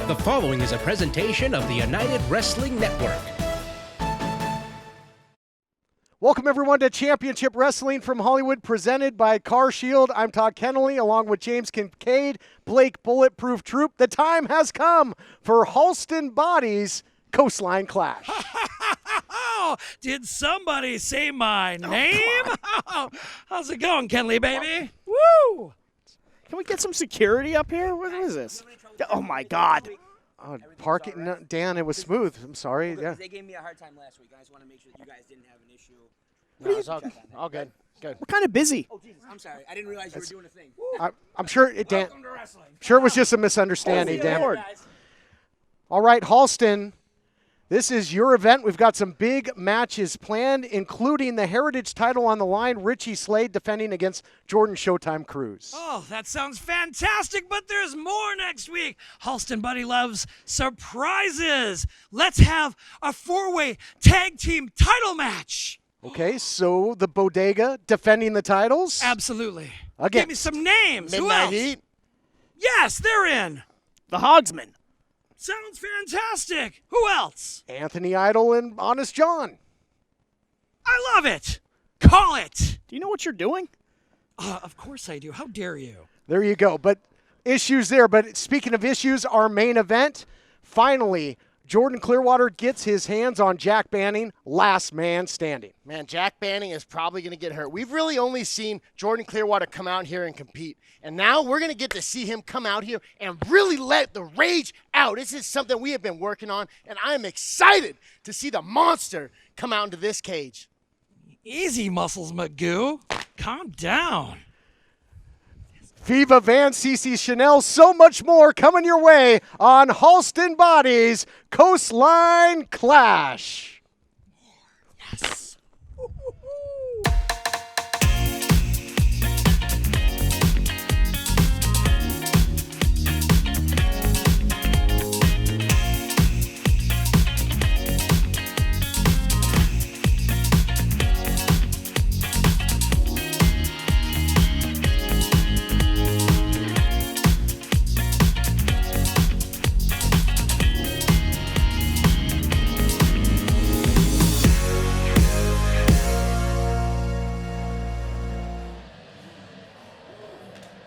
The following is a presentation of the United Wrestling Network. Welcome, everyone, to Championship Wrestling from Hollywood, presented by CarShield. I'm Todd Kennelly, along with James Kincaid, Blake Bulletproof Troop. The time has come for Halston BODDY'S Coastline Clash. Did somebody say my name? How's it going, Kenley, baby? Woo! Can we get some security up here? What is this? Oh, my God. Parking, no, Dan, it was smooth. I'm sorry. Well, yeah. They gave me a hard time last week. I just want to make sure that you guys didn't have an issue. No, it's all good. Good. We're kind of busy. Oh, Jesus. I'm sorry. I didn't realize you were doing a thing. I'm sure it, Dan. Sure, it was just a misunderstanding, Dan. Lord. All right, Halston. This is your event. We've got some big matches planned, including the Heritage title on the line. Richie Slade defending against Jordan Showtime Cruz. Oh, that sounds fantastic, but there's more next week. Halston Buddy loves surprises. Let's have a four-way tag team title match. Okay, so the Bodega defending the titles? Absolutely. Again. Give me some names. Who Midnight else? Heat. Yes, they're in. The Hogsman. Sounds fantastic. Who else? Anthony Idol and Honest John. I love it. Call it. Do you know what you're doing? Of course I do. How dare you? There you go. But issues there. But speaking of issues, our main event, finally, Jordan Clearwater gets his hands on Jack Banning, last man standing. Man, Jack Banning is probably going to get hurt. We've really only seen Jordan Clearwater come out here and compete. And now we're going to get to see him come out here and really let the rage out. This is something we have been working on, and I'm excited to see the monster come out into this cage. Easy, Muscles Magoo. Calm down. Viva, Van, Cece, Chanel, so much more coming your way on Halston BODDY'S Coastline Clash. Yes.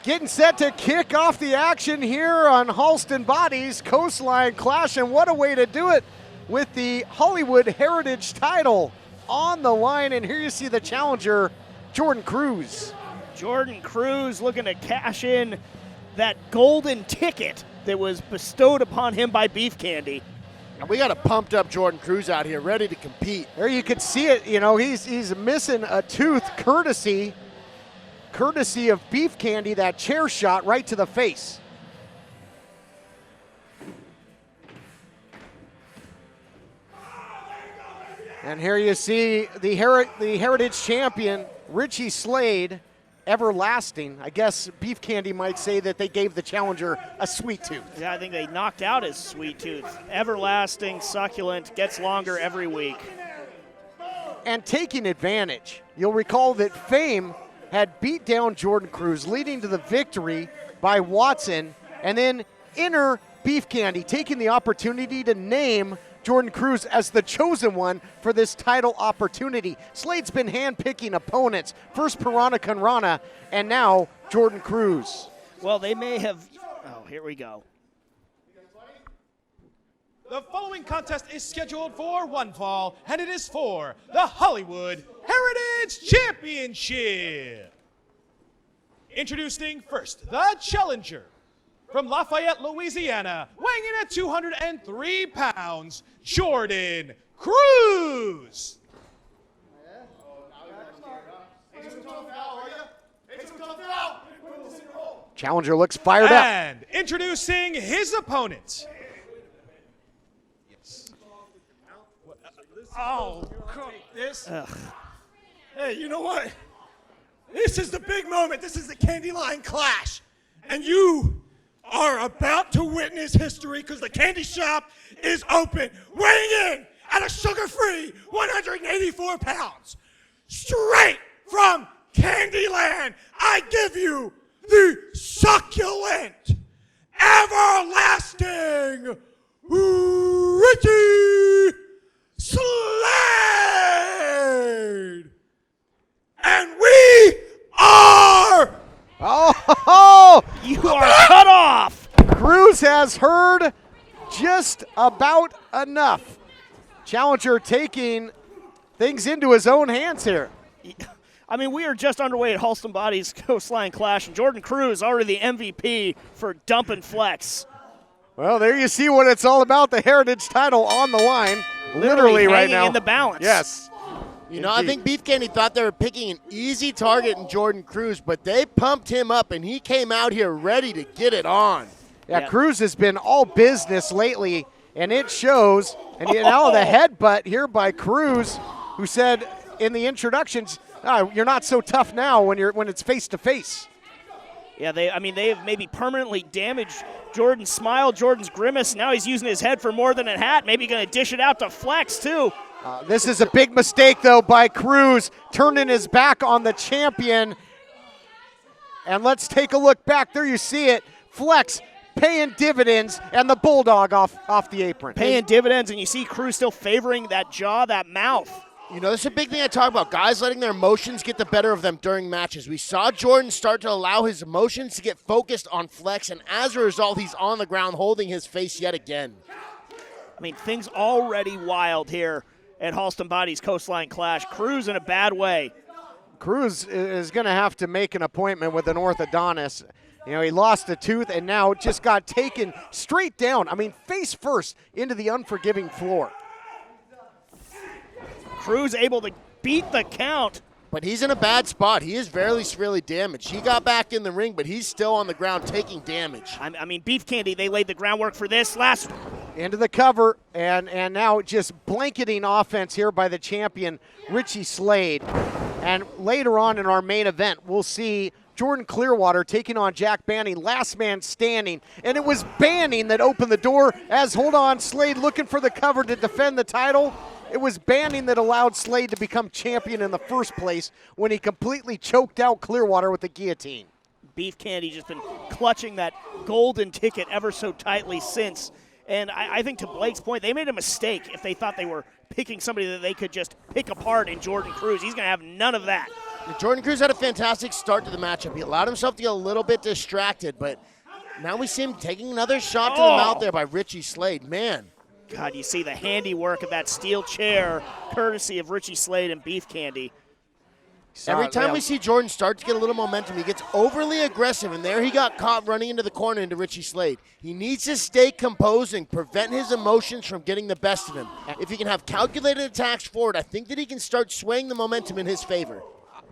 Getting set to kick off the action here on Halston BODDY'S Coastline Clash, and what a way to do it with the Hollywood Heritage title on the line. And here you see the challenger, Jordan Cruz. Jordan Cruz looking to cash in that golden ticket that was bestowed upon him by Beef Candy. And we got a pumped up Jordan Cruz out here ready to compete. There you could see it. You know, he's missing a tooth courtesy of Beef Candy, that chair shot right to the face. And here you see the Heritage champion, Richie Slade, everlasting. I guess Beef Candy might say that they gave the challenger a sweet tooth. Yeah, I think they knocked out his sweet tooth. Everlasting, succulent, gets longer every week. And taking advantage. You'll recall that Fame had beat down Jordan Cruz, leading to the victory by Watson, and then Inner Beef Candy taking the opportunity to name Jordan Cruz as the chosen one for this title opportunity. Slade's been handpicking opponents, first Piranha Conrana, and now Jordan Cruz. Well, they may have... Oh, here we go. The following contest is scheduled for one fall, and it is for the Hollywood Heritage Championship. Introducing first, the challenger. From Lafayette, Louisiana, weighing in at 203 pounds, Jordan Cruz. Challenger looks fired up. And introducing his opponent. Oh, this. Hey, you know what? This is the big moment. This is the Candy Line Clash. And you are about to witness history because the candy shop is open. Weighing in at a sugar-free 184 pounds. Straight from Candyland, I give you the succulent, everlasting presenting Richie Slade. And we are... Oh, You are cut off. Cruz has heard just about enough. Challenger taking things into his own hands here. I mean, we are just underway at Halston BODDY'S Coastline Clash, and Jordan Cruz already the MVP for dumping flex. Well, there you see what it's all about. The Heritage title on the line, literally right hanging now. in the balance. Yes. You know, I think Beef Candy thought they were picking an easy target in Jordan Cruz, but they pumped him up, and he came out here ready to get it on. Yeah, Cruz has been all business lately, and it shows. And now the headbutt here by Cruz, who said in the introductions, you're not so tough now when it's face to face. Yeah, they have maybe permanently damaged Jordan's smile, Jordan's grimace. Now he's using his head for more than a hat. Maybe going to dish it out to Flex too. This is a big mistake, though, by Cruz, turning his back on the champion. And let's take a look back. There you see it. Flex paying dividends, and the Bulldog off the apron. Paying dividends, and you see Cruz still favoring that jaw, that mouth. You know, this is a big thing I talk about. Guys letting their emotions get the better of them during matches. We saw Jordan start to allow his emotions to get focused on Flex, and as a result, he's on the ground holding his face yet again. I mean, things already wild here at Halston BODDY'S Coastline Clash. Cruz in a bad way. Cruz is going to have to make an appointment with an orthodontist. You know, he lost a tooth and now just got taken straight down. I mean, face first into the unforgiving floor. Cruz able to beat the count. But he's in a bad spot. He is very severely damaged. He got back in the ring, but he's still on the ground taking damage. I mean, Beef Candy, they laid the groundwork for this last. Into the cover, and now just blanketing offense here by the champion, Richie Slade. And later on in our main event, we'll see Jordan Clearwater taking on Jack Banning, last man standing. And it was Banning that opened the door as, hold on, Slade looking for the cover to defend the title. It was Banning that allowed Slade to become champion in the first place when he completely choked out Clearwater with the guillotine. Beef Candy just been clutching that golden ticket ever so tightly since. And I think to Blake's point, they made a mistake if they thought they were picking somebody that they could just pick apart in Jordan Cruz. He's going to have none of that. Jordan Cruz had a fantastic start to the matchup. He allowed himself to get a little bit distracted, but now we see him taking another shot to the mouth there by Richie Slade. Man. God, you see the handiwork of that steel chair, courtesy of Richie Slade and Beef Candy. Every time we see Jordan start to get a little momentum, he gets overly aggressive, and there he got caught running into the corner into Richie Slade. He needs to stay composed and prevent his emotions from getting the best of him. If he can have calculated attacks forward, I think that he can start swaying the momentum in his favor.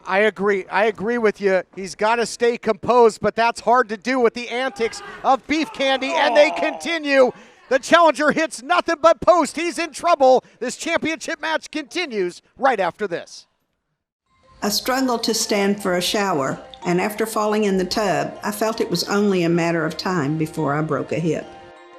I agree with you. He's got to stay composed, but that's hard to do with the antics of Beef Candy, and they continue. The challenger hits nothing but post. He's in trouble. This championship match continues right after this. I struggled to stand for a shower, and after falling in the tub, I felt it was only a matter of time before I broke a hip.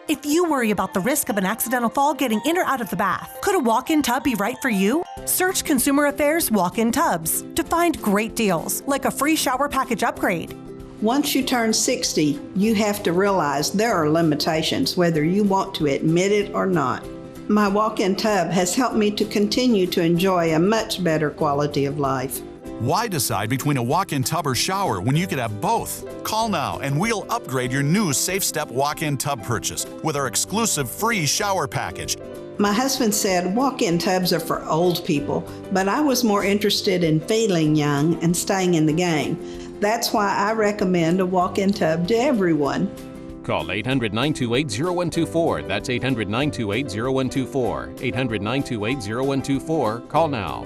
If you worry about the risk of an accidental fall getting in or out of the bath, could a walk-in tub be right for you? Search Consumer Affairs Walk-in Tubs to find great deals, like a free shower package upgrade. Once you turn 60, you have to realize there are limitations, whether you want to admit it or not. My walk-in tub has helped me to continue to enjoy a much better quality of life. Why decide between a walk-in tub or shower when you could have both? Call now and we'll upgrade your new Safe Step walk-in tub purchase with our exclusive free shower package. My husband said walk-in tubs are for old people, but I was more interested in feeling young and staying in the game. That's why I recommend a walk-in tub to everyone. Call 800-928-0124. That's 800-928-0124. 800-928-0124. Call now.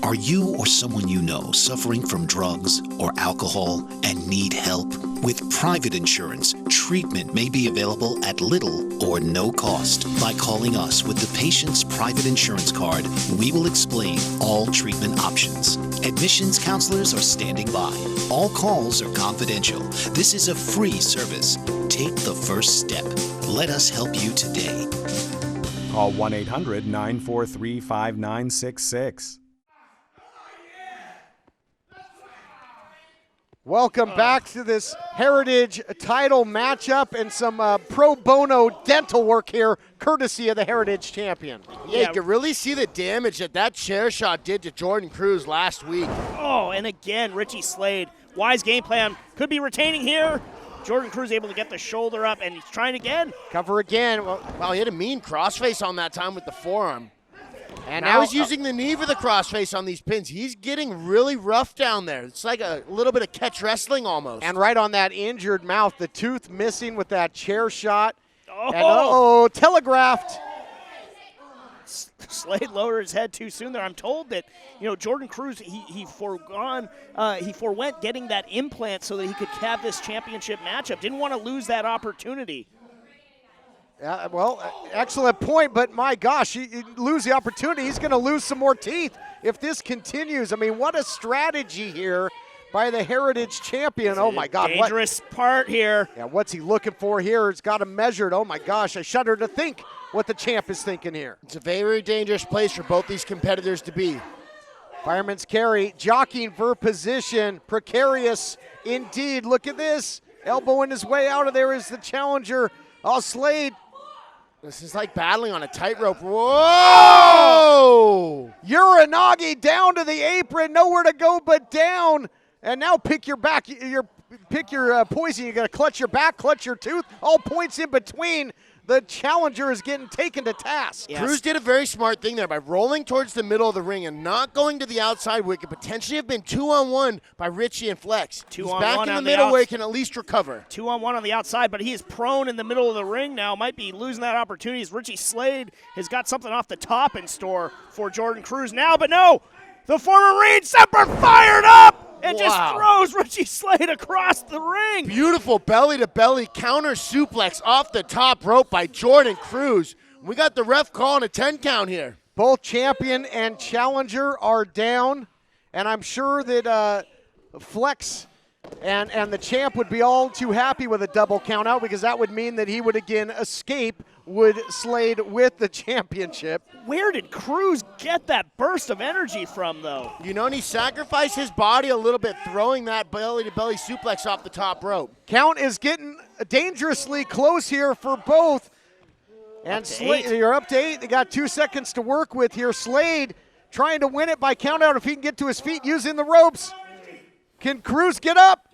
Are you or someone you know suffering from drugs or alcohol and need help? With private insurance, treatment may be available at little or no cost. By calling us with the patient's private insurance card, we will explain all treatment options. Admissions counselors are standing by. All calls are confidential. This is a free service. Take the first step. Let us help you today. Call 1-800-943-5966. Welcome back to this Heritage title matchup and some pro bono dental work here, courtesy of the Heritage champion. Yeah, you can really see the damage that chair shot did to Jordan Cruz last week. Oh, and again, Richie Slade. Wise game plan. Could be retaining here. Jordan Cruz able to get the shoulder up, and he's trying again. Cover again. Wow, he had a mean crossface on that time with the forearm. And now he's using the knee for the crossface on these pins. He's getting really rough down there. It's like a little bit of catch wrestling almost. And right on that injured mouth, the tooth missing with that chair shot. Oh, and telegraphed. Slade lowered his head too soon there. I'm told that, Jordan Cruz, he forewent getting that implant so that he could have this championship matchup. Didn't want to lose that opportunity. Yeah, well, excellent point, but my gosh, you lose the opportunity. He's going to lose some more teeth if this continues. I mean, what a strategy here by the Heritage champion. Oh, my God. Dangerous part here. Yeah, what's he looking for here? It's got him measured. Oh, my gosh, I shudder to think what the champ is thinking here. It's a very dangerous place for both these competitors to be. Fireman's carry, jockeying for position, precarious indeed. Look at this. Elbowing his way out of there is the challenger. Oh, Slade. This is like battling on a tightrope. Whoa! Uranagi down to the apron, nowhere to go but down. And now pick your back, pick your poison. You got to clutch your back, clutch your tooth. All points in between. The challenger is getting taken to task. Yes. Cruz did a very smart thing there by rolling towards the middle of the ring and not going to the outside where it could potentially have been 2-on-1 by Richie and Flex. He's back in the middle where he can at least recover. 2-on-1 on the outside, but he is prone in the middle of the ring now. Might be losing that opportunity as Richie Slade has got something off the top in store for Jordan Cruz now, but no! The former Marine Semper fired up! And just throws Richie Slade across the ring. Beautiful belly-to-belly counter suplex off the top rope by Jordan Cruz. We got the ref calling a 10 count here. Both champion and challenger are down, and I'm sure that Flex and the champ would be all too happy with a double count out because that would mean that he would again escape with Slade with the championship. Where did Cruz get that burst of energy from, though? And he sacrificed his body a little bit, throwing that belly-to-belly suplex off the top rope. Count is getting dangerously close here for both. And Slade, you're up to 8. They got 2 seconds to work with here. Slade trying to win it by count out if he can get to his feet using the ropes. Can Cruz get up?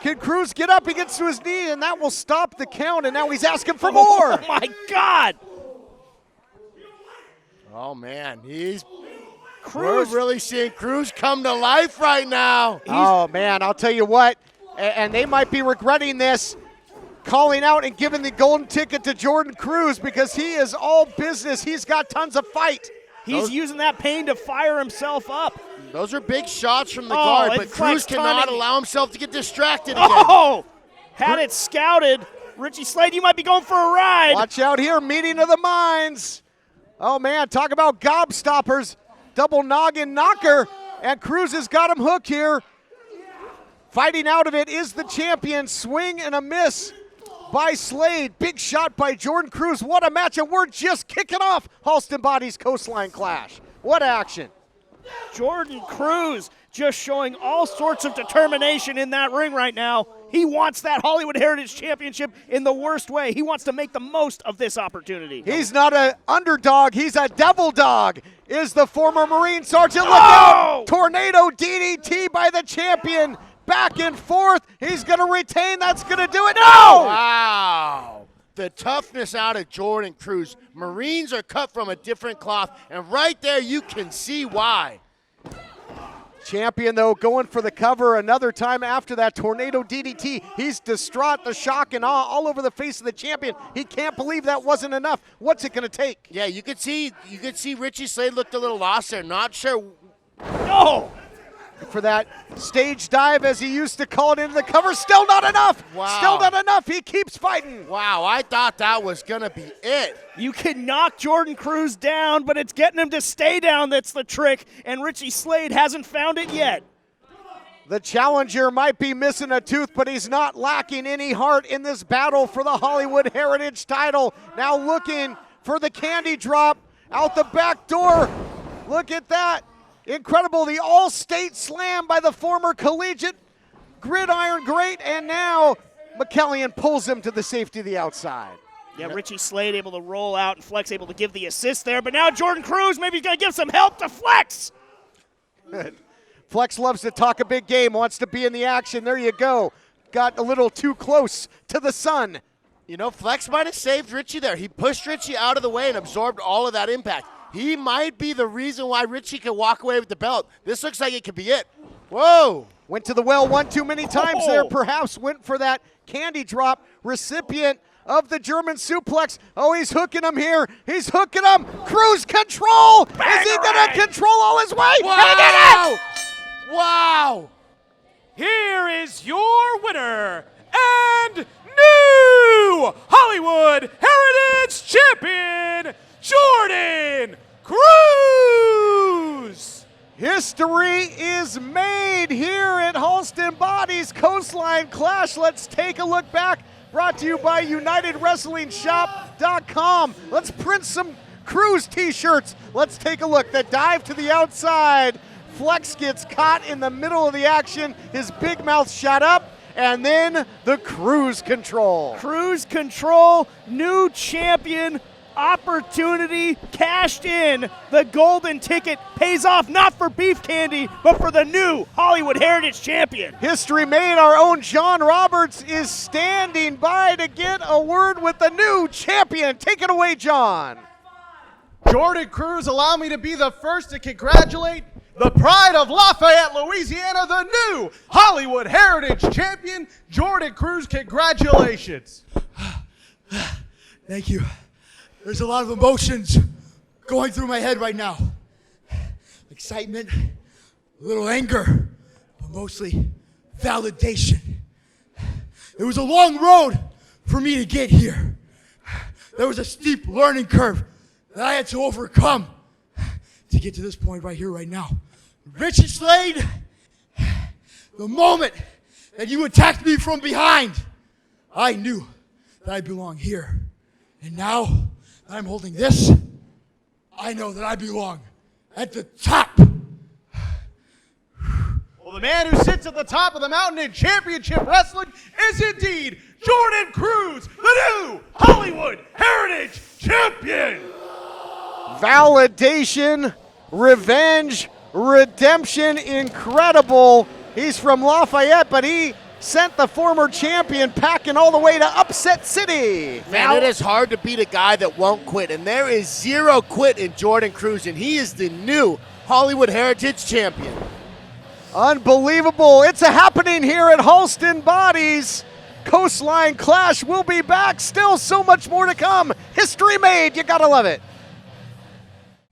Can Cruz get up? He gets to his knee, and that will stop the count, and now he's asking for more. Oh, my God. Oh, man. We're really seeing Cruz come to life right now. Oh, man, I'll tell you what, and they might be regretting this, calling out and giving the golden ticket to Jordan Cruz because he is all business. He's got tons of fight. He's using that pain to fire himself up. Those are big shots from the guard, but Cruz cannot allow himself to get distracted again. Oh! Had it scouted. Richie Slade, you might be going for a ride. Watch out here, meeting of the minds. Oh, man, talk about gobstoppers. Double noggin knocker, and Cruz has got him hooked here. Fighting out of it is the champion. Swing and a miss by Slade. Big shot by Jordan Cruz. What a match, and we're just kicking off Halston BODDY'S Coastline Clash. What action. Jordan Cruz just showing all sorts of determination in that ring right now. He wants that Hollywood Heritage Championship in the worst way. He wants to make the most of this opportunity. He's not an underdog. He's a devil dog, is the former Marine Sergeant. Look out! Tornado DDT by the champion. Back and forth. He's going to retain. That's going to do it. No! Wow. The toughness out of Jordan Cruz. Marines are cut from a different cloth, and right there you can see why. Champion, though, going for the cover another time after that tornado DDT. He's distraught, the shock and awe all over the face of the champion. He can't believe that wasn't enough. What's it going to take? Yeah, you could see Richie Slade looked a little lost there. Not sure. No! For that stage dive, as he used to call it, into the cover. Still not enough. Wow. Still not enough. He keeps fighting. Wow, I thought that was going to be it. You can knock Jordan Cruz down, but it's getting him to stay down that's the trick, and Richie Slade hasn't found it yet. The challenger might be missing a tooth, but he's not lacking any heart in this battle for the Hollywood Heritage title. Now looking for the candy drop out the back door. Look at that. Incredible, the all-state slam by the former collegiate gridiron great, and now McCallion pulls him to the safety of the outside. Yeah, Richie Slade able to roll out and Flex able to give the assist there, but now Jordan Cruz maybe he's going to give some help to Flex. Flex loves to talk a big game, wants to be in the action. There you go. Got a little too close to the sun. You know, Flex might have saved Richie there. He pushed Richie out of the way and absorbed all of that impact. He might be the reason why Richie can walk away with the belt. This looks like it could be it. Whoa. Went to the well one too many times there, perhaps went for that candy drop. Recipient of the German suplex. Oh, he's hooking him here. He's hooking him. Cruz control. Is he going to control all his weight? Wow. He did it! Wow. Here is your winner and new Hollywood Heritage Champion, Jordan Cruz. History is made here at Halston BODDY'S Coastline Clash. Let's take a look back. Brought to you by UnitedWrestlingShop.com. Let's print some Cruz t-shirts. Let's take a look. The dive to the outside. Flex gets caught in the middle of the action. His big mouth shot up. And then the Cruz control. Cruz control, new champion, opportunity cashed in. The golden ticket pays off not for beef candy, but for the new Hollywood Heritage Champion. History made. Our own John Roberts is standing by to get a word with the new champion. Take it away, John. Jordan Cruz, allow me to be the first to congratulate the pride of Lafayette, Louisiana, the new Hollywood Heritage Champion, Jordan Cruz. Congratulations. Thank you. There's a lot of emotions going through my head right now. Excitement, a little anger, but mostly validation. It was a long road for me to get here. There was a steep learning curve that I had to overcome to get to this point right here, right now. Richie Slade, the moment that you attacked me from behind, I knew that I belong here. And now that I'm holding this, I know that I belong at the top. Well, the man who sits at the top of the mountain in championship wrestling is indeed Jordan Cruz, the new Hollywood Heritage Champion. Validation, revenge, redemption, incredible. He's from Lafayette, but he sent the former champion packing all the way to Upset City. Man, it is hard to beat a guy that won't quit, and there is zero quit in Jordan Cruz, and he is the new Hollywood Heritage Champion. Unbelievable. It's a happening here at Halston BODDY'S Coastline Clash. We'll be back. Still so much more to come. History made. You gotta love it.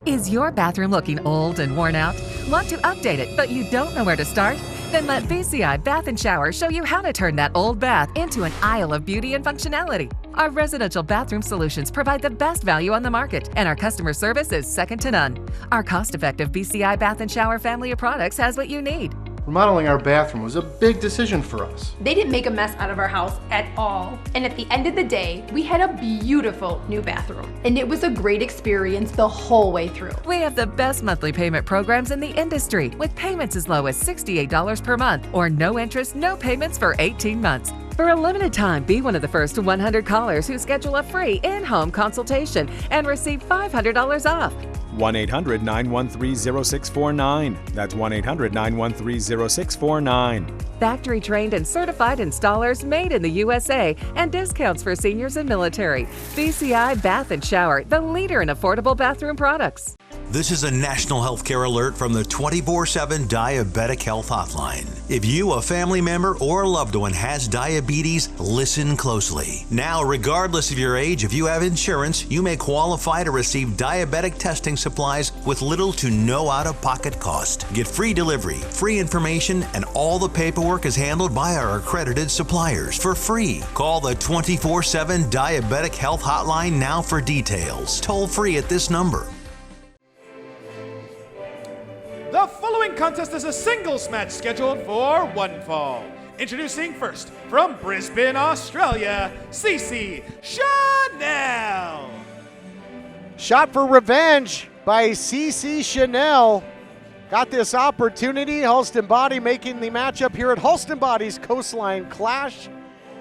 Is your bathroom looking old and worn out? Want to update it, but you don't know where to start? Then let BCI Bath & Shower show you how to turn that old bath into an aisle of beauty and functionality. Our residential bathroom solutions provide the best value on the market, and our customer service is second to none. Our cost-effective BCI Bath & Shower family of products has what you need. Remodeling our bathroom was a big decision for us. They didn't make a mess out of our house at all. And at the end of the day, we had a beautiful new bathroom. And it was a great experience the whole way through. We have the best monthly payment programs in the industry, with payments as low as $68 per month or no interest, no payments for 18 months. For a limited time, be one of the first 100 callers who schedule a free in-home consultation and receive $500 off. 1-800-913-0649. That's 1-800-913-0649. Factory trained and certified installers made in the USA, and discounts for seniors and military. BCI Bath & Shower, the leader in affordable bathroom products. This is a national healthcare alert from the 24/7 Diabetic Health Hotline. If you, a family member, or a loved one has diabetes, listen closely. Now, regardless of your age, if you have insurance, you may qualify to receive diabetic testing supplies with little to no out-of-pocket cost. Get free delivery, free information, and all the paperwork is handled by our accredited suppliers for free. Call the 24/7 Diabetic Health Hotline now for details. Toll free at this number. The following contest is a singles match scheduled for one fall. Introducing first, from Brisbane, Australia, Cece Shot for revenge by Cece Chanel. got this opportunity. Halston Body making the matchup here at Halston Body's Coastline Clash.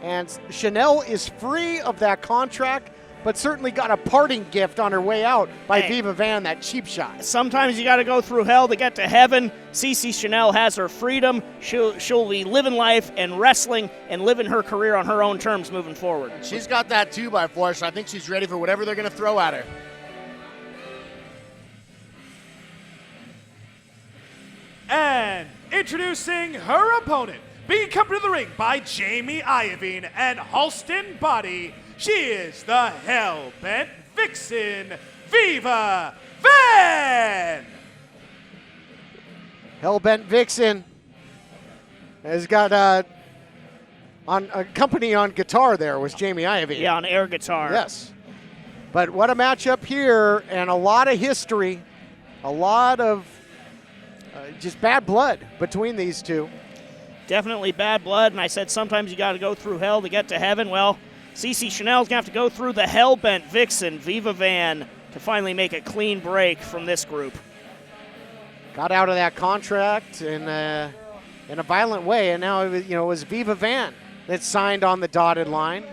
And Chanel is free of that contract, but certainly got a parting gift on her way out by Viva Van, that cheap shot. Sometimes you got to go through hell to get to heaven. Cece Chanel has her freedom. She'll be living life and wrestling and living her career on her own terms moving forward. She's got that 2x4, so I think she's ready for whatever they're going to throw at her. And introducing her opponent, being accompanied to the ring by Jamie Iovine and Halston Body, she is the Hell-Bent Vixen, Viva Van! Hell-Bent Vixen has got on a company on guitar there was Jamie Iovine. Yeah, on air guitar. Yes. But what a matchup here, and a lot of history, a lot of just bad blood between these two. Definitely bad blood, and I said sometimes you got to go through hell to get to heaven. Well, Cece Chanel's going to have to go through the Hell-Bent Vixen, Viva Van, to finally make a clean break from this group. Got out of that contract in a violent way, and now it was Viva Van that signed on the dotted line.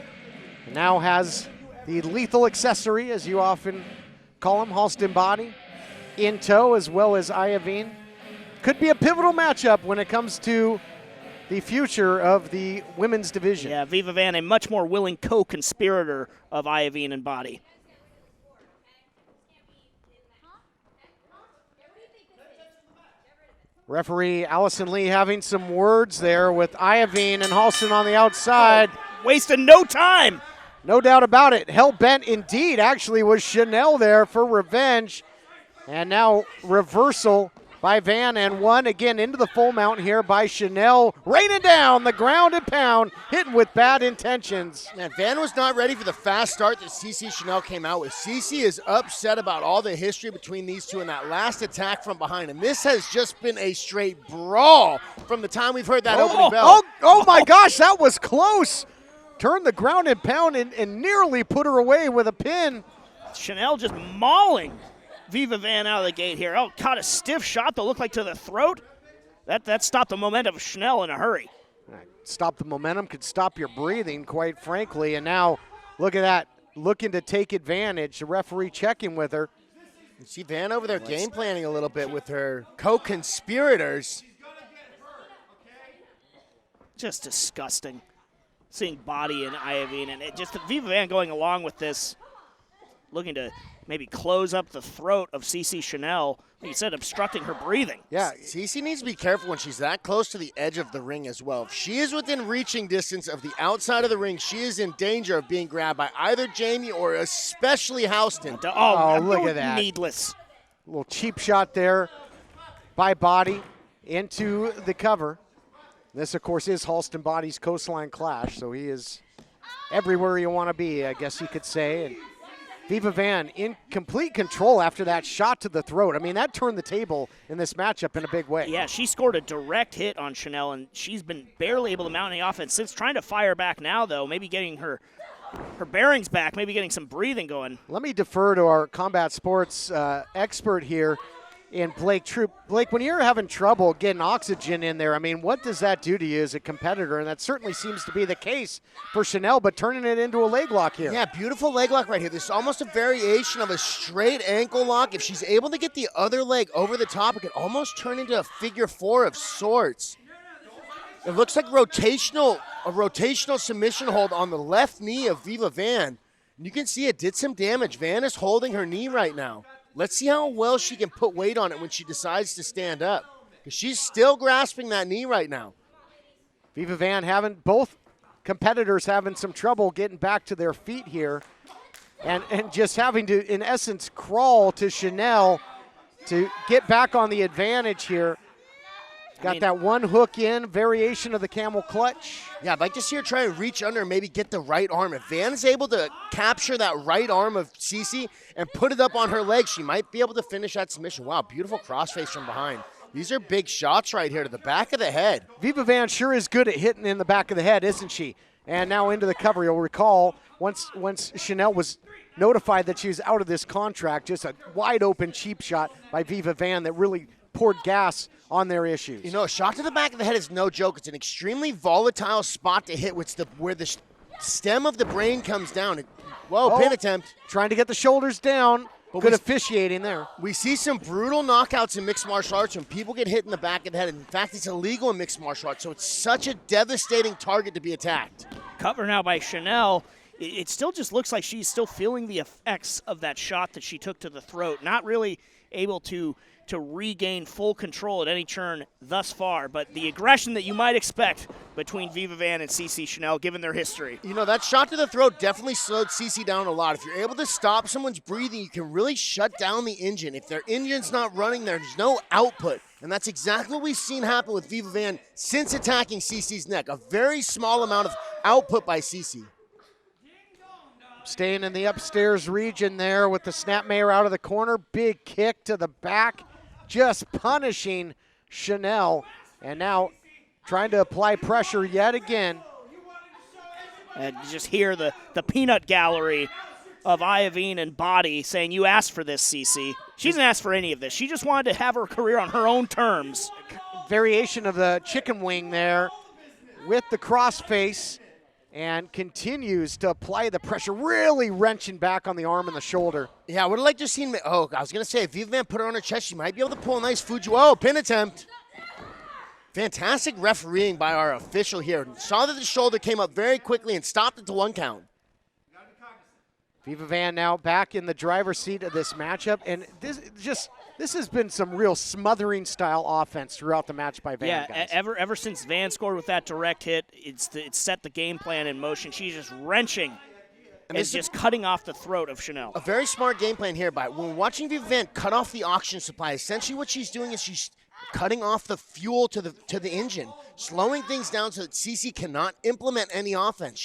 And now has the lethal accessory, as you often call him, Halston Body, in tow, as well as Iovine. Could be a pivotal matchup when it comes to the future of the women's division. Yeah, Viva Van, a much more willing co-conspirator of Iovine and Body. Referee Allison Lee having some words there with Iovine and Halston on the outside. Wasting no time. No doubt about it. Hell-bent indeed, actually, was Chanel there for revenge. And now reversal by Van, and one again into the full mount here by Chanel, raining down the ground and pound, hitting with bad intentions. Man, Van was not ready for the fast start that Cece Chanel came out with. Cece is upset about all the history between these two and that last attack from behind. And this has just been a straight brawl from the time we've heard that opening bell. Oh my gosh, that was close. Turned the ground and pound and nearly put her away with a pin. Chanel just mauling Viva Van out of the gate here. Oh, caught a stiff shot that looked like to the throat. That stopped the momentum of Chanel in a hurry. Stop the momentum, could stop your breathing, quite frankly. And now, look at that, looking to take advantage. The referee checking with her. You see Van over there game planning a little bit with her co-conspirators. Just disgusting. Seeing Body and Iovine, and it just Viva Van going along with this, looking to maybe close up the throat of Cece Chanel. Like you said, obstructing her breathing. Yeah, Cece needs to be careful when she's that close to the edge of the ring as well. If she is within reaching distance of the outside of the ring, she is in danger of being grabbed by either Jamie or especially Halston. Oh, look at that. Needless. A little cheap shot there by Body into the cover. This, of course, is Halston Body's Coastline Clash, so he is everywhere you want to be, I guess you could say. And Viva Van in complete control after that shot to the throat. I mean, that turned the table in this matchup in a big way. Yeah, she scored a direct hit on Chanel, and she's been barely able to mount any offense since. Trying to fire back now, though, maybe getting her bearings back, maybe getting some breathing going. Let me defer to our combat sports expert here in Blake Troop. Blake, when you're having trouble getting oxygen in there, I mean, what does that do to you as a competitor? And that certainly seems to be the case for Chanel, but turning it into a leg lock here. Yeah, beautiful leg lock right here. This is almost a variation of a straight ankle lock. If she's able to get the other leg over the top, it could almost turn into a figure four of sorts. It looks like a rotational submission hold on the left knee of Viva Van. And you can see it did some damage. Van is holding her knee right now. Let's see how well she can put weight on it when she decides to stand up, because she's still grasping that knee right now. Viva Van both competitors having some trouble getting back to their feet here, and just having to, in essence, crawl to Chanel to get back on the advantage here. Got that one hook in, variation of the camel clutch. Yeah, I'd like to see her try and reach under and maybe get the right arm. If Van is able to capture that right arm of Cece and put it up on her leg, she might be able to finish that submission. Wow, beautiful crossface from behind. These are big shots right here to the back of the head. Viva Van sure is good at hitting in the back of the head, isn't she? And now into the cover. You'll recall once Chanel was notified that she was out of this contract, just a wide open cheap shot by Viva Van that really poured gas on their issues. You know, a shot to the back of the head is no joke. It's an extremely volatile spot to hit, where the stem of the brain comes down. Whoa, pin attempt. Trying to get the shoulders down. But good officiating there. We see some brutal knockouts in mixed martial arts when people get hit in the back of the head. In fact, it's illegal in mixed martial arts, so it's such a devastating target to be attacked. Cover now by Chanel. It still just looks like she's still feeling the effects of that shot that she took to the throat. Not really able to regain full control at any turn thus far, but the aggression that you might expect between Viva Van and Cece Chanel, given their history. You know, that shot to the throat definitely slowed Cece down a lot. If you're able to stop someone's breathing, you can really shut down the engine. If their engine's not running, there's no output. And that's exactly what we've seen happen with Viva Van since attacking Cece's neck. A very small amount of output by Cece. Staying in the upstairs region there with the snapmare out of the corner. Big kick to the back. Just punishing Chanel, and now trying to apply pressure yet again. And you just hear the peanut gallery of Iovine and Body saying, you asked for this, Cece. She didn't ask for any of this. She just wanted to have her career on her own terms. Variation of the chicken wing there with the crossface, and continues to apply the pressure, really wrenching back on the arm and the shoulder. Yeah, I would have liked to have seen, I was going to say, if Viva Van put her on her chest, she might be able to pull a nice pin attempt. Fantastic refereeing by our official here. Saw that the shoulder came up very quickly and stopped it to 1 count. Viva Van now back in the driver's seat of this matchup, and this has been some real smothering style offense throughout the match by Van. Yeah, ever since Van scored with that direct hit, it's set the game plan in motion. She's just wrenching and is just cutting off the throat of Chanel. A very smart game plan here, but when watching Viva Van cut off the oxygen supply, essentially what she's doing is she's cutting off the fuel to the engine, slowing things down so that Cece cannot implement any offense.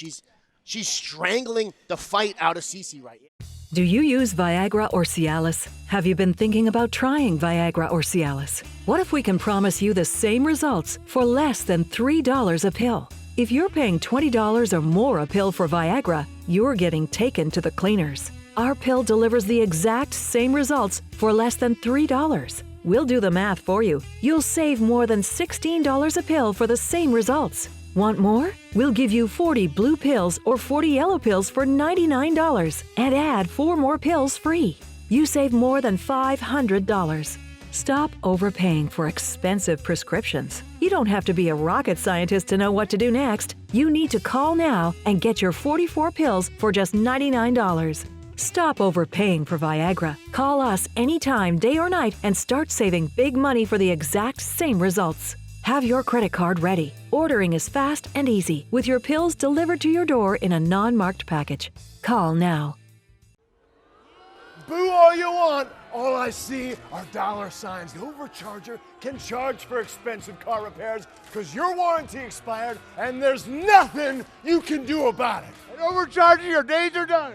She's strangling the fight out of Cece right now. Do you use Viagra or Cialis? Have you been thinking about trying Viagra or Cialis? What if we can promise you the same results for less than $3 a pill? If you're paying $20 or more a pill for Viagra, you're getting taken to the cleaners. Our pill delivers the exact same results for less than $3. We'll do the math for you. You'll save more than $16 a pill for the same results. Want more? We'll give you 40 blue pills or 40 yellow pills for $99 and add 4 more pills free. You save more than $500. Stop overpaying for expensive prescriptions. You don't have to be a rocket scientist to know what to do next. You need to call now and get your 44 pills for just $99. Stop overpaying for Viagra. Call us anytime, day or night, and start saving big money for the exact same results. Have your credit card ready. Ordering is fast and easy, with your pills delivered to your door in a non-marked package. Call now. Boo all you want. All I see are dollar signs. The overcharger can charge for expensive car repairs because your warranty expired and there's nothing you can do about it. And overcharging, your days are done.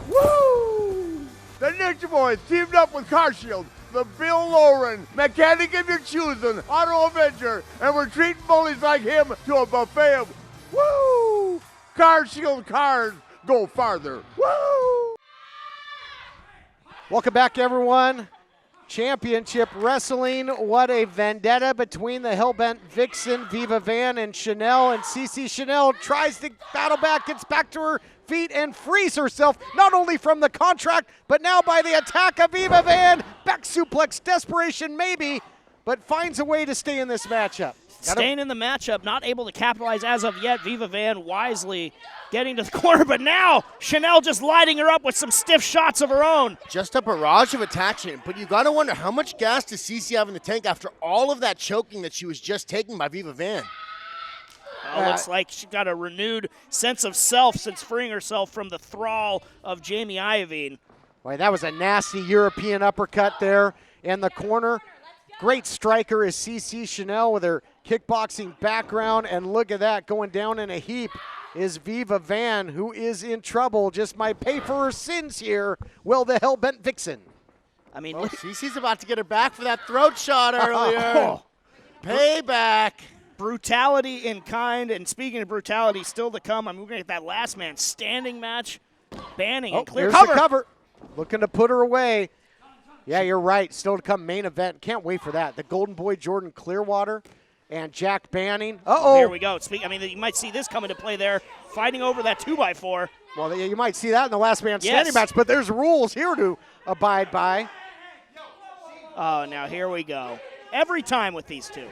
Woo! The Ninja Boys teamed up with CarShield, the Bill Lauren, mechanic of your choosing, Auto Avenger, and we're treating bullies like him to a buffet of woo! CarShield cars go farther. Woo! Welcome back, everyone. Championship Wrestling. What a vendetta between the Hellbent Vixen, Viva Van, and Chanel. And Cece Chanel tries to battle back, gets back to her feet, and frees herself, not only from the contract, but now by the attack of Viva Van. Back suplex, desperation maybe, but finds a way to stay in this matchup. Staying in the matchup, not able to capitalize as of yet. Viva Van wisely getting to the corner, but now Chanel just lighting her up with some stiff shots of her own. Just a barrage of attachment, but you got to wonder how much gas does Cece have in the tank after all of that choking that she was just taking by Viva Van. Looks like she got a renewed sense of self since freeing herself from the thrall of Jamie Iovine. Boy, that was a nasty European uppercut there in the corner. Great striker is Cece Chanel with her kickboxing background, and look at that, going down in a heap is Viva Van, who is in trouble, just might pay for her sins here. Will the Hellbent Vixen? I mean, Cece's about to get her back for that throat shot earlier. Payback. Brutality in kind, and speaking of brutality, still to come. I'm looking at that last man standing match, banning and clear cover. Looking to put her away. Yeah, you're right. Still to come main event. Can't wait for that. The Golden Boy, Jordan Clearwater, and Jack Banning. Uh-oh. Here we go. You might see this come into play there, fighting over that 2x4. Well, you might see that in the last man standing match, but there's rules here to abide by. Oh, now here we go. Every time with these two.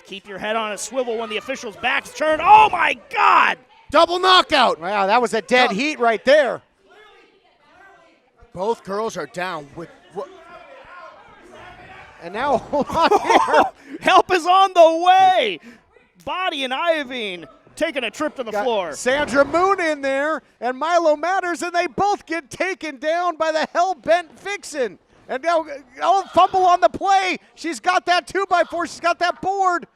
Keep your head on a swivel when the official's back's turned. Oh, my God! Double knockout. Wow, that was a dead heat right there. Both girls are down with. And now, hold on here. Help is on the way. Boddy and Iovine taking a trip to the floor. Sandra Moon in there and Milo Matters, and they both get taken down by the hell-bent Vixen. And now, fumble on the play. She's got that 2x4. She's got that board.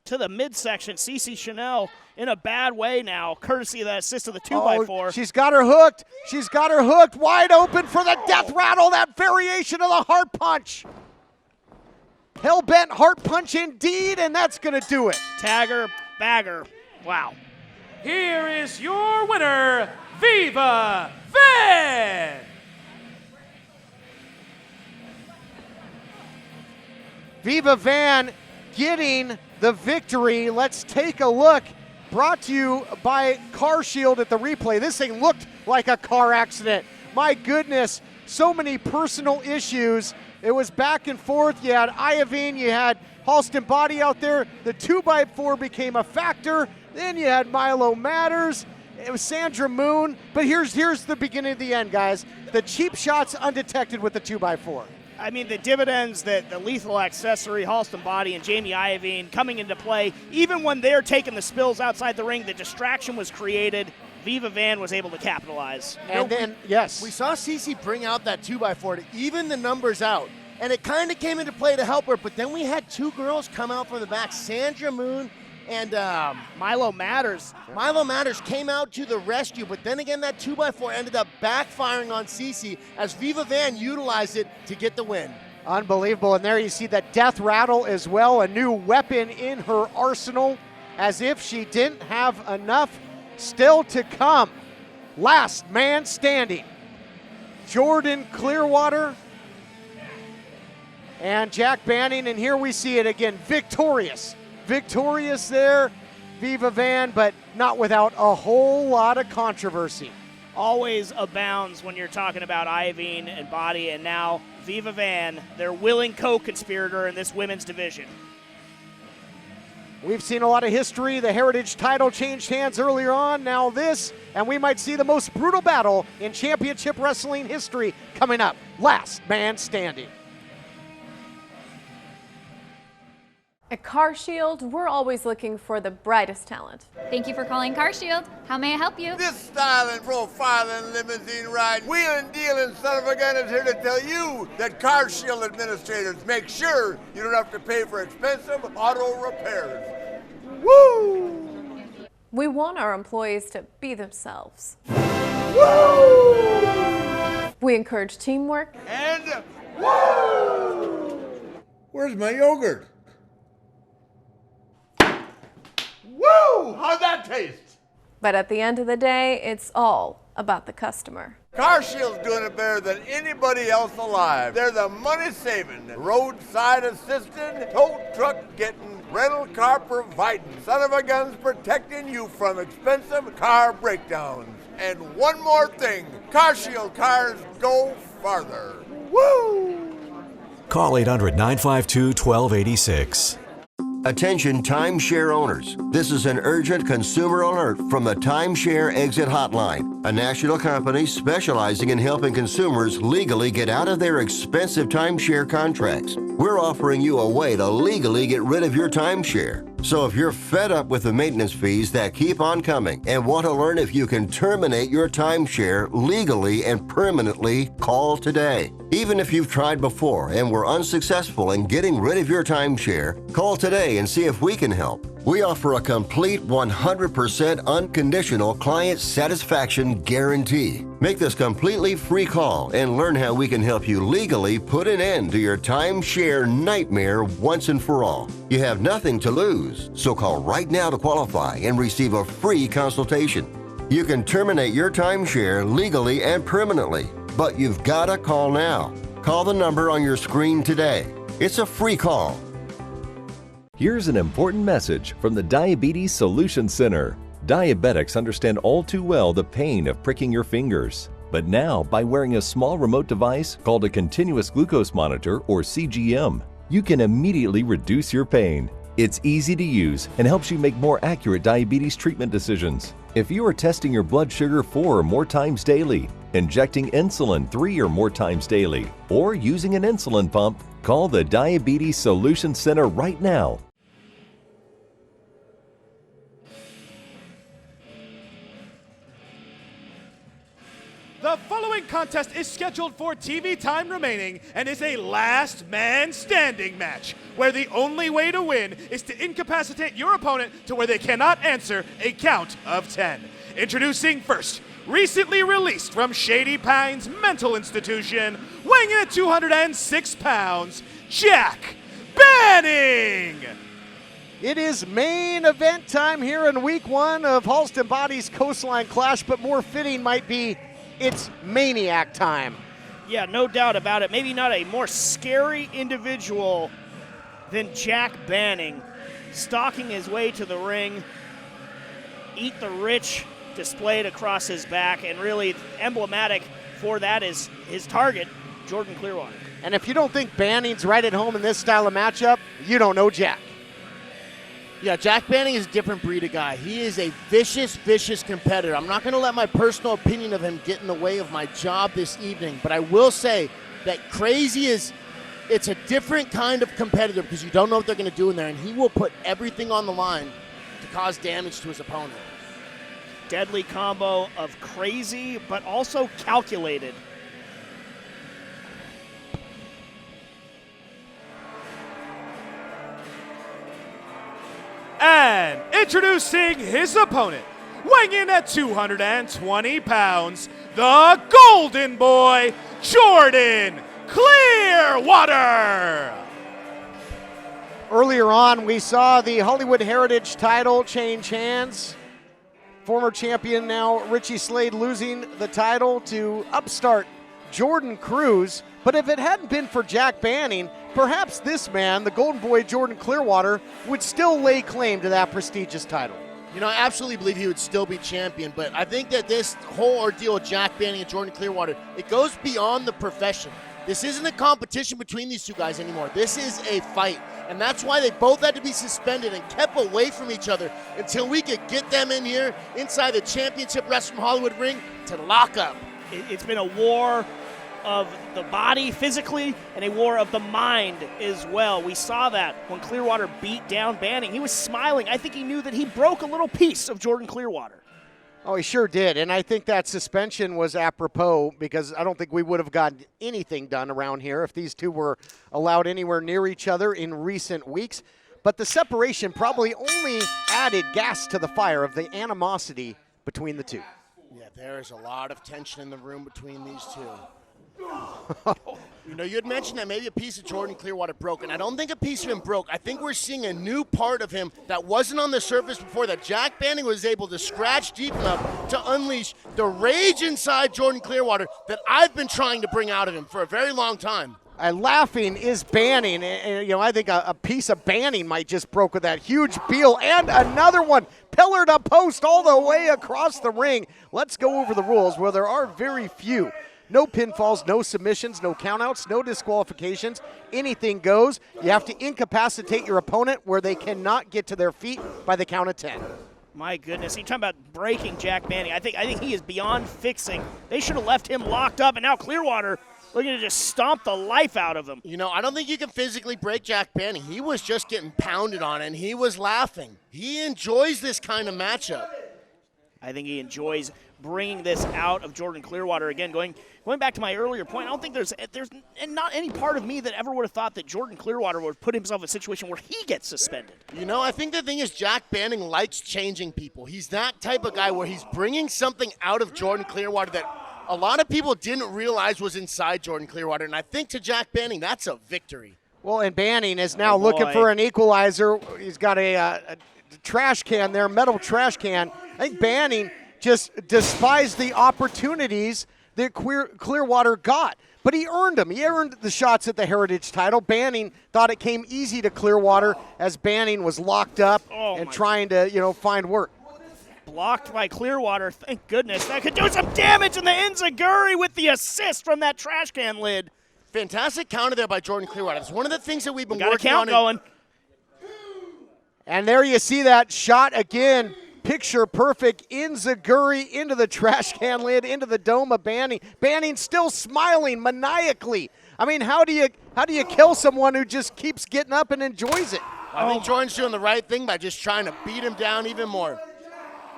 To the midsection, Cece Chanel in a bad way now, courtesy of that assist of the 2x4. She's got her hooked. She's got her hooked. Wide open for the death rattle, that variation of the heart punch. Hell-bent heart punch indeed, and that's going to do it. Tagger, bagger. Wow. Here is your winner, Viva Van. Viva Van getting the victory. Let's take a look. Brought to you by CarShield at the replay. This thing looked like a car accident. My goodness, so many personal issues. It was back and forth. You had Iovine, you had Halston Boddy out there. The 2x4 became a factor. Then you had Milo Matters. It was Sandra Moon. But here's the beginning of the end, guys. The cheap shots undetected with the 2x4. I mean, the dividends that the lethal accessory, Halston Boddy and Jamie Iovine coming into play, even when they're taking the spills outside the ring, the distraction was created. Viva Van was able to capitalize. And then, yes. We saw Cece bring out that 2x4 to even the numbers out. And it kind of came into play to help her, but then we had two girls come out from the back, Sandra Moon and Milo Matters. Milo Matters came out to the rescue, but then again, that 2x4 ended up backfiring on Cece as Viva Van utilized it to get the win. Unbelievable. And there you see that death rattle as well, a new weapon in her arsenal, as if she didn't have enough still to come. Last man standing. Jordan Clearwater and Jack Banning, and here we see it again, victorious. Victorious there, Viva Van, but not without a whole lot of controversy. Always abounds when you're talking about Iovine and Boddy, and now Viva Van, their willing co-conspirator in this women's division. We've seen a lot of history. The Heritage title changed hands earlier on, now this, and we might see the most brutal battle in championship wrestling history coming up. Last man standing. At CarShield, we're always looking for the brightest talent. Thank you for calling CarShield. How may I help you? This styling, profiling, limousine ride, wheeling, dealing son of a gun is here to tell you that CarShield administrators make sure you don't have to pay for expensive auto repairs. Woo! We want our employees to be themselves. Woo! We encourage teamwork. And woo! Where's my yogurt? Woo! How'd that taste? But at the end of the day, it's all about the customer. CarShield's doing it better than anybody else alive. They're the money-saving, roadside assisting, tow truck getting, rental car providing, son of a guns protecting you from expensive car breakdowns. And one more thing, CarShield cars go farther. Woo! Call 800-952-1286. Attention timeshare owners. This is an urgent consumer alert from the Timeshare Exit Hotline, a national company specializing in helping consumers legally get out of their expensive timeshare contracts. We're offering you a way to legally get rid of your timeshare. So if you're fed up with the maintenance fees that keep on coming and want to learn if you can terminate your timeshare legally and permanently, call today. Even if you've tried before and were unsuccessful in getting rid of your timeshare, call today and see if we can help. We offer a complete 100% unconditional client satisfaction guarantee. Make this completely free call and learn how we can help you legally put an end to your timeshare nightmare once and for all. You have nothing to lose, so call right now to qualify and receive a free consultation. You can terminate your timeshare legally and permanently, but you've got to call now. Call the number on your screen today. It's a free call. Here's an important message from the Diabetes Solution Center. Diabetics understand all too well the pain of pricking your fingers. But now, by wearing a small remote device called a continuous glucose monitor, or CGM, you can immediately reduce your pain. It's easy to use and helps you make more accurate diabetes treatment decisions. If you are testing your blood sugar 4 or more times daily, injecting insulin 3 or more times daily, or using an insulin pump, call the Diabetes Solution Center right now. The following contest is scheduled for TV time remaining and is a last man standing match where the only way to win is to incapacitate your opponent to where they cannot answer a count of 10. Introducing first, recently released from Shady Pines Mental Institution, weighing in at 206 pounds, Jack Banning! It is main event time here in week 1 of Halston BODDY'S Coastline Clash, but more fitting might be it's Maniac time. Yeah, no doubt about it. Maybe not a more scary individual than Jack Banning, stalking his way to the ring. Eat the Rich displayed across his back, and really emblematic for that is his target, Jordan Clearwater. And if you don't think Banning's right at home in this style of matchup, you don't know Jack. Yeah, Jack Banning is a different breed of guy. He is a vicious, vicious competitor. I'm not going to let my personal opinion of him get in the way of my job this evening, but I will say that it's a different kind of competitor because you don't know what they're going to do in there, and he will put everything on the line to cause damage to his opponent. Deadly combo of crazy, but also calculated. And introducing his opponent, weighing in at 220 pounds, the Golden Boy, Jordan Clearwater. Earlier on, we saw the Hollywood Heritage title change hands. Former champion now Richie Slade losing the title to upstart Jordan Cruz. But if it hadn't been for Jack Banning, perhaps this man, the Golden Boy Jordan Clearwater, would still lay claim to that prestigious title. You know, I absolutely believe he would still be champion, but I think that this whole ordeal with Jack Banning and Jordan Clearwater, it goes beyond the profession. This isn't a competition between these two guys anymore. This is a fight, and that's why they both had to be suspended and kept away from each other until we could get them in here inside the Championship Wrestling Hollywood ring to lock up. It's been a war of the body physically and a war of the mind as well. We saw that when Clearwater beat down Banning. He was smiling. I think he knew that he broke a little piece of Jordan Clearwater. Oh, he sure did, and I think that suspension was apropos because I don't think we would have gotten anything done around here if these two were allowed anywhere near each other in recent weeks. But the separation probably only added gas to the fire of the animosity between the two. Yeah, there is a lot of tension in the room between these two. You know, you had mentioned that maybe a piece of Jordan Clearwater broke, and I don't think a piece of him broke. I think we're seeing a new part of him that wasn't on the surface before, that Jack Banning was able to scratch deep enough to unleash the rage inside Jordan Clearwater that I've been trying to bring out of him for a very long time. Laughing is Banning. You know, I think a piece of Banning might just broke with that huge peel, and another one pillared a post all the way across the ring. Let's go over the rules, where there are very few. No pinfalls, no submissions, no countouts, no disqualifications. Anything goes. You have to incapacitate your opponent where they cannot get to their feet by the count of 10. My goodness, you're talking about breaking Jack Banning. I think he is beyond fixing. They should have left him locked up, and now Clearwater looking to just stomp the life out of him. You know, I don't think you can physically break Jack Banning. He was just getting pounded on, and he was laughing. He enjoys this kind of matchup. I think he enjoys bringing this out of Jordan Clearwater. Again, going back to my earlier point, I don't think there's not any part of me that ever would have thought that Jordan Clearwater would put himself in a situation where he gets suspended. You know, I think the thing is Jack Banning likes changing people. He's that type of guy where he's bringing something out of Jordan Clearwater that a lot of people didn't realize was inside Jordan Clearwater, and I think to Jack Banning, that's a victory. Well, and Banning is now looking for an equalizer. He's got a trash can there, metal trash can. I think Banning just despised the opportunities that Clearwater got. But he earned them. He earned the shots at the Heritage title. Banning thought it came easy to Clearwater as Banning was locked up and trying to, find work. Blocked by Clearwater. Thank goodness. That could do some damage, and the Enziguri with the assist from that trash can lid. Fantastic counter there by Jordan Clearwater. It's one of the things that we've been Got working a count on. going. And there you see that shot again. Picture perfect. Enziguri into the trash can lid, into the dome of Banning. Banning still smiling maniacally. I mean, how do you kill someone who just keeps getting up and enjoys it? I think Jordan's doing the right thing by just trying to beat him down even more.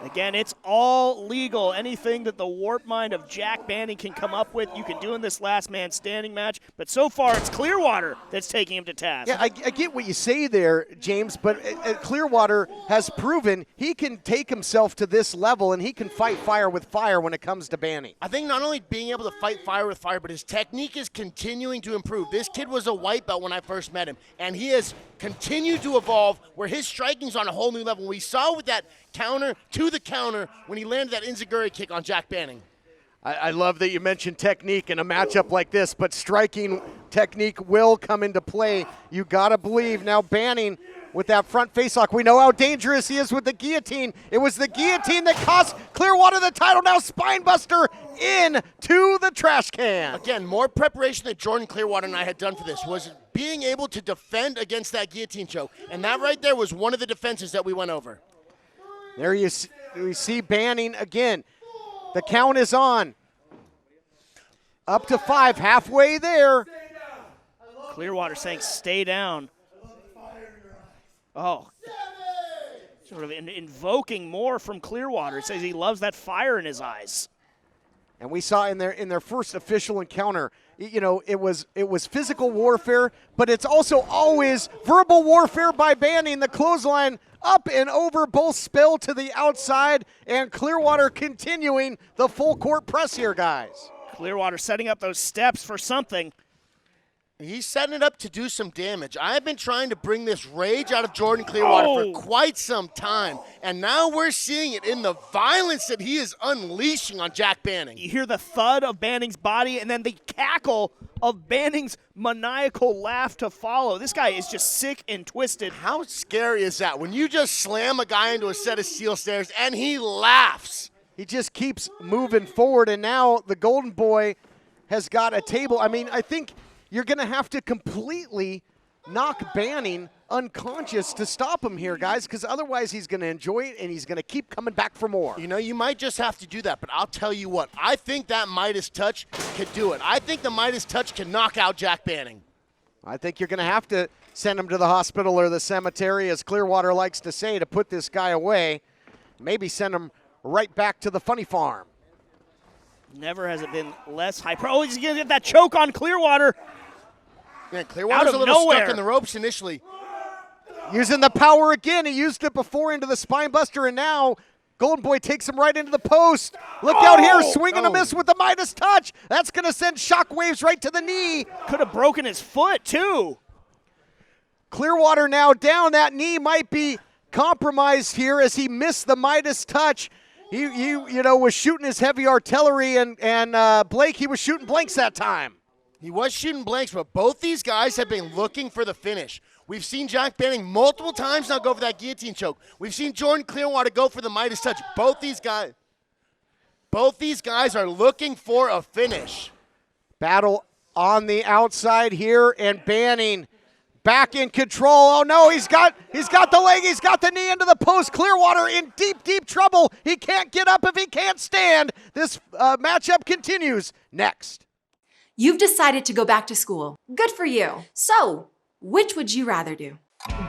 Again, it's all legal. Anything that the warp mind of Jack Banning can come up with, you can do in this last man standing match. But so far, it's Clearwater that's taking him to task. Yeah, I get what you say there, James, but Clearwater has proven he can take himself to this level, and he can fight fire with fire when it comes to Banning. I think not only being able to fight fire with fire, but his technique is continuing to improve. This kid was a white belt when I first met him, and he has continued to evolve where his striking's on a whole new level. We saw with that counter to the counter when he landed that Enziguri kick on Jack Banning. I love that you mentioned technique in a matchup like this, but striking technique will come into play. You got to believe. Now Banning with that front facelock. We know how dangerous he is with the guillotine. It was the guillotine that cost Clearwater the title. Now Spinebuster into the trash can. Again, more preparation that Jordan Clearwater and I had done for this was being able to defend against that guillotine choke. And that right there was one of the defenses that we went over. There we see Banning again. The count is on. Up to 5, halfway there. Clearwater saying stay down. Oh, sort of invoking more from Clearwater. It says he loves that fire in his eyes. And we saw in their first official encounter, it was physical warfare, but it's also always verbal warfare by Banning. The clothesline up and over, both spill to the outside, and Clearwater continuing the full court press here, guys. Clearwater setting up those steps for something. He's setting it up to do some damage. I've been trying to bring this rage out of Jordan Clearwater for quite some time, and now we're seeing it in the violence that he is unleashing on Jack Banning. You hear the thud of Banning's body and then the cackle of Banning's maniacal laugh to follow. This guy is just sick and twisted. How scary is that when you just slam a guy into a set of steel stairs and he laughs? He just keeps moving forward, and now the Golden Boy has got a table. I mean, I think you're going to have to completely knock Banning unconscious to stop him here, guys, because otherwise he's going to enjoy it and he's going to keep coming back for more. You might just have to do that, but I'll tell you what. I think that Midas touch could do it. I think the Midas touch can knock out Jack Banning. I think you're going to have to send him to the hospital or the cemetery, as Clearwater likes to say, to put this guy away. Maybe send him right back to the funny farm. Never has it been less high. Oh, he's going to get that choke on Clearwater. Man, Clearwater's a little stuck in the ropes initially. Using the power again. He used it before into the spine buster, and now Golden Boy takes him right into the post. Look out here, swing and a miss with the Midas touch. That's going to send shockwaves right to the knee. Could have broken his foot, too. Clearwater now down. That knee might be compromised here as he missed the Midas touch. He was shooting his heavy artillery, and Blake, he was shooting blanks that time. He was shooting blanks, but both these guys have been looking for the finish. We've seen Jack Banning multiple times now go for that guillotine choke. We've seen Jordan Clearwater go for the Midas touch. Both these guys are looking for a finish. Battle on the outside here, and Banning back in control. Oh no, he's got the leg, he's got the knee into the post. Clearwater in deep, deep trouble. He can't get up if he can't stand. This matchup continues next. You've decided to go back to school. Good for you. So, which would you rather do?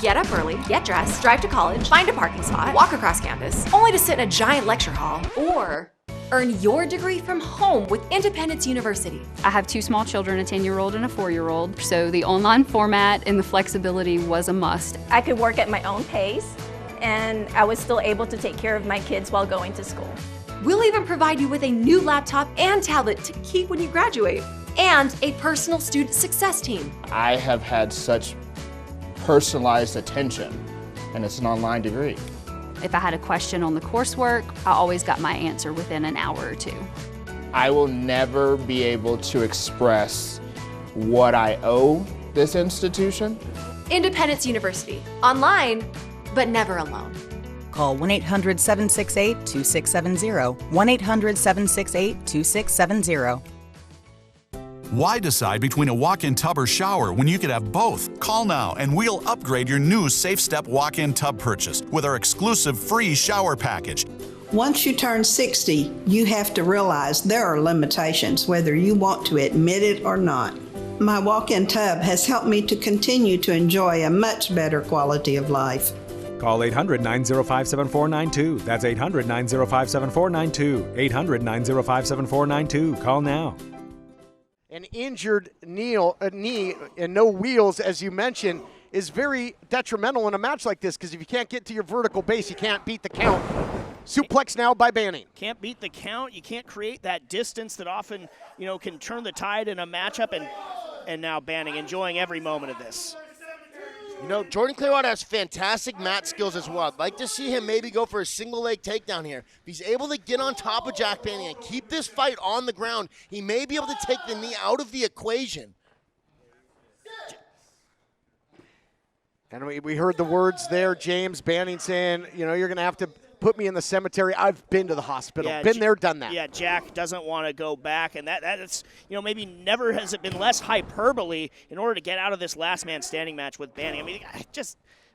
Get up early, get dressed, drive to college, find a parking spot, walk across campus, only to sit in a giant lecture hall, or earn your degree from home with Independence University. I have 2 small children, a 10-year-old and a 4-year-old, so the online format and the flexibility was a must. I could work at my own pace, and I was still able to take care of my kids while going to school. We'll even provide you with a new laptop and tablet to keep when you graduate, and a personal student success team. I have had such personalized attention, and it's an online degree. If I had a question on the coursework, I always got my answer within an hour or two. I will never be able to express what I owe this institution. Independence University. Online, but never alone. Call 1-800-768-2670. 1-800-768-2670. Why decide between a walk-in tub or shower when you could have both? Call now and we'll upgrade your new Safe Step walk-in tub purchase with our exclusive free shower package. Once you turn 60, you have to realize there are limitations, whether you want to admit it or not. My walk-in tub has helped me to continue to enjoy a much better quality of life. Call 800-905-7492. That's 800-905-7492. 800-905-7492. Call now. An injured knee and no wheels, as you mentioned, is very detrimental in a match like this because if you can't get to your vertical base, you can't beat the count. Suplex now by Banning. Can't beat the count. You can't create that distance that often, can turn the tide in a matchup. And now Banning enjoying every moment of this. Jordan Clearwater has fantastic mat skills as well. I'd like to see him maybe go for a single leg takedown here. If he's able to get on top of Jack Banning and keep this fight on the ground, he may be able to take the knee out of the equation. And we heard the words there, James Banning saying, you're going to have to put me in the cemetery. I've been to the hospital. Been there, done that. Yeah, Jack doesn't want to go back, and that's maybe never has it been less hyperbole in order to get out of this last man standing match with Banning. I mean,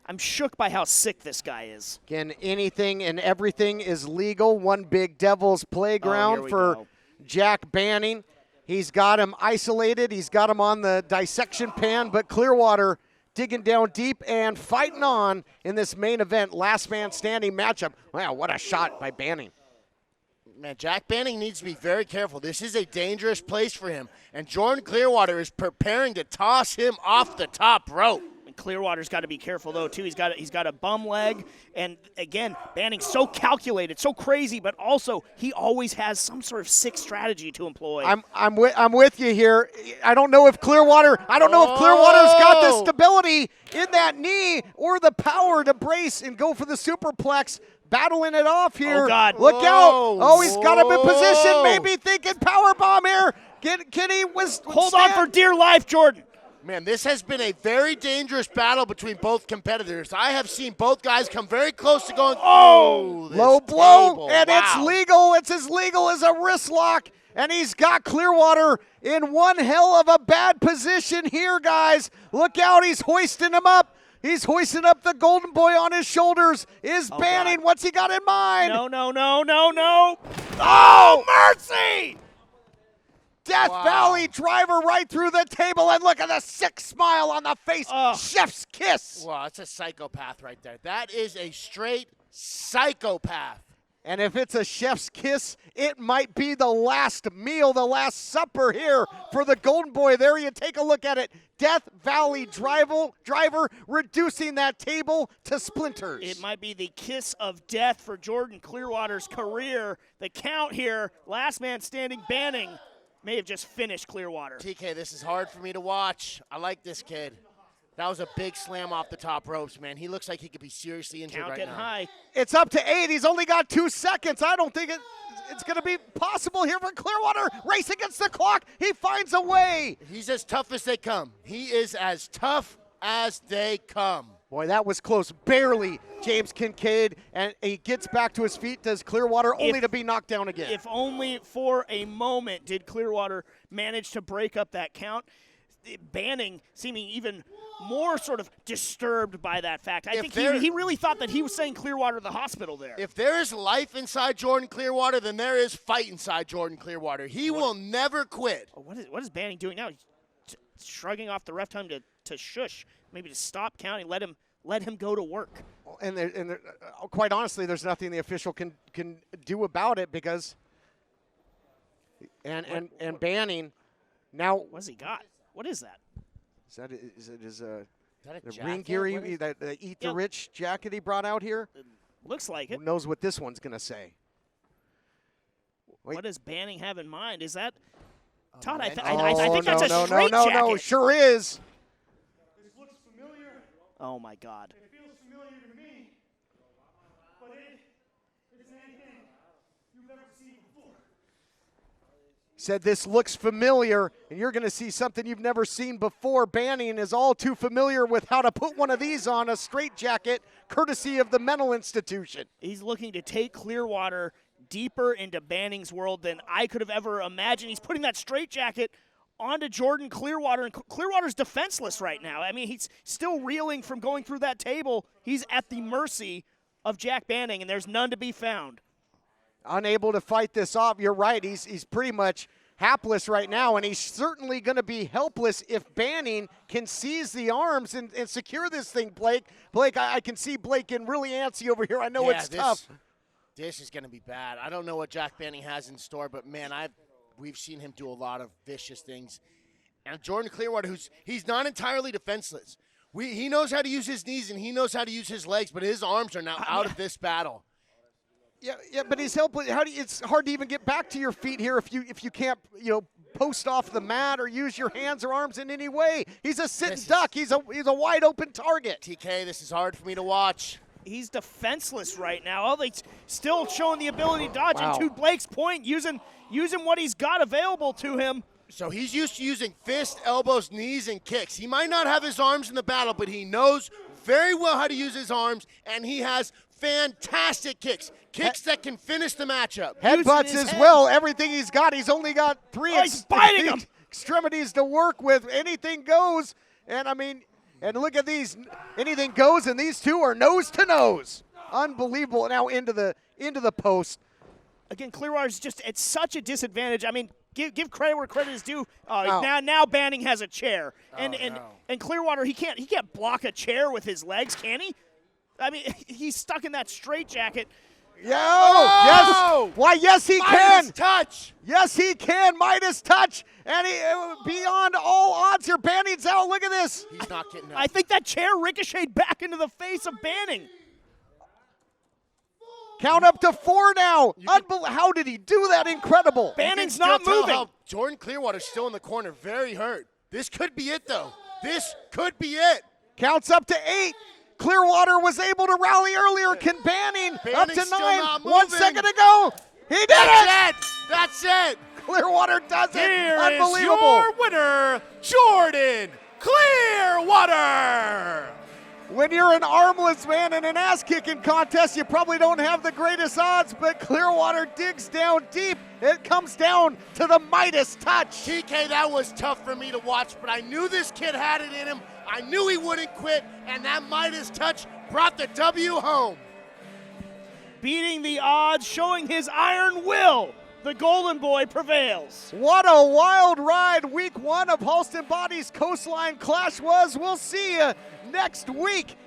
I'm shook by how sick this guy is. Again, anything and everything is legal. One big devil's playground for Jack Banning. He's got him isolated. He's got him on the dissection pan, but Clearwater digging down deep and fighting on in this main event, last man standing matchup. Wow, what a shot by Banning. Man, Jack Banning needs to be very careful. This is a dangerous place for him, and Jordan Clearwater is preparing to toss him off the top rope. And Clearwater's got to be careful, though, too. He's got a bum leg, and, again, Banning's so calculated, so crazy, but also he always has some sort of sick strategy to employ. I'm with you here. I don't know if Clearwater's got the stability in that knee or the power to brace and go for the superplex. Battling it off here. Oh, God. Look out. Oh, he's got him in position. Maybe thinking power bomb here. Can he hold on for dear life, Jordan. Man, this has been a very dangerous battle between both competitors. I have seen both guys come very close to going, low blow, table. And wow. It's legal. It's as legal as a wrist lock, and he's got Clearwater in one hell of a bad position here, guys. Look out, he's hoisting him up. He's hoisting up the golden boy on his shoulders. Banning. God. What's he got in mind? No. Oh, mercy! Death Valley driver right through the table, and look at the sick smile on the face. Chef's kiss. Wow, that's a psychopath right there. That is a straight psychopath. And if it's a chef's kiss, it might be the last meal, the last supper here for the golden boy. There you take a look at it. Death Valley driver reducing that table to splinters. It might be the kiss of death for Jordan Clearwater's career. The count here, last man standing, Banning may have just finished Clearwater. TK, this is hard for me to watch. I like this kid. That was a big slam off the top ropes, man. He looks like he could be seriously injured right now. High. It's up to 8. He's only got 2 seconds. I don't think it's going to be possible here for Clearwater. Race against the clock. He finds a way. He's as tough as they come. He is as tough as they come. Boy, that was close. Barely, James Kincaid, and he gets back to his feet, does Clearwater, only to be knocked down again. If only for a moment did Clearwater manage to break up that count. Banning seeming even more sort of disturbed by that fact. I think he really thought that he was saying Clearwater to the hospital there. If there is life inside Jordan Clearwater, then there is fight inside Jordan Clearwater. He will never quit. What is Banning doing now? He's shrugging off the ref time to shush, maybe to stop counting, let him go to work. And quite honestly, there's nothing the official can do about it because and Banning now. What's he got? What is that? Is it his ring gear? That Eat the Rich jacket he brought out here? It looks like it. Who knows what this one's gonna say? Wait. What does Banning have in mind? Is that Todd? I think that's a straight jacket. No, sure is. This looks familiar. Oh my God. It feels familiar to me, but said this looks familiar, and you're going to see something you've never seen before. Banning is all too familiar with how to put one of these on a straitjacket, courtesy of the mental institution. He's looking to take Clearwater deeper into Banning's world than I could have ever imagined. He's putting that straitjacket onto Jordan Clearwater, and Clearwater's defenseless right now. I mean, he's still reeling from going through that table. He's at the mercy of Jack Banning, and there's none to be found. Unable to fight this off. You're right. He's pretty much hapless right now, and he's certainly going to be helpless if Banning can seize the arms and secure this thing, Blake. Blake, I can see Blake getting really antsy over here. I know it's tough. This is going to be bad. I don't know what Jack Banning has in store, but, man, we've seen him do a lot of vicious things. And Jordan Clearwater, he's not entirely defenseless. He knows how to use his knees and he knows how to use his legs, but his arms are now out of this battle. Yeah, but he's helpless. It's hard to even get back to your feet here if you can't, post off the mat or use your hands or arms in any way. He's a sitting duck. He's a wide open target. TK, this is hard for me to watch. He's defenseless right now. Oh, they still showing the ability to dodge. Wow. And to Blake's point, using what he's got available to him. So he's used to using fists, elbows, knees, and kicks. He might not have his arms in the battle, but he knows very well how to use his arms, and he has fantastic kicks that can finish the matchup. Headbutts as well. Everything he's got. He's only got three extremities to work with. Anything goes. And and look at these. Anything goes, and these two are nose to nose. Unbelievable. Now into the post. Again, Clearwater's just at such a disadvantage. I mean, give credit where credit is due. Now Banning has a chair, and Clearwater he can't block a chair with his legs, can he? I mean, he's stuck in that straitjacket. Yes. Why, yes, he can. Midas touch. Yes, he can. Midas touch. And beyond all odds here. Banning's out. Look at this. He's not getting out. I think that chair ricocheted back into the face of Banning. Count up to 4 now. How did he do that? Incredible. Banning's not moving. Jordan Clearwater's still in the corner, very hurt. This could be it, though. This could be it. Counts up to 8. Clearwater was able to rally earlier. Can Banning up to 9? 1 second to go. He did it. That's it. Clearwater does it. Here Unbelievable. is your winner, Jordan Clearwater. When you're an armless man in an ass-kicking contest, you probably don't have the greatest odds, but Clearwater digs down deep. It comes down to the Midas touch. TK, that was tough for me to watch, but I knew this kid had it in him. I knew he wouldn't quit, and that Midas touch brought the W home. Beating the odds, showing his iron will. The Golden Boy prevails. What a wild ride week 1 of Halston BODDY'S Coastline Clash was. We'll see you next week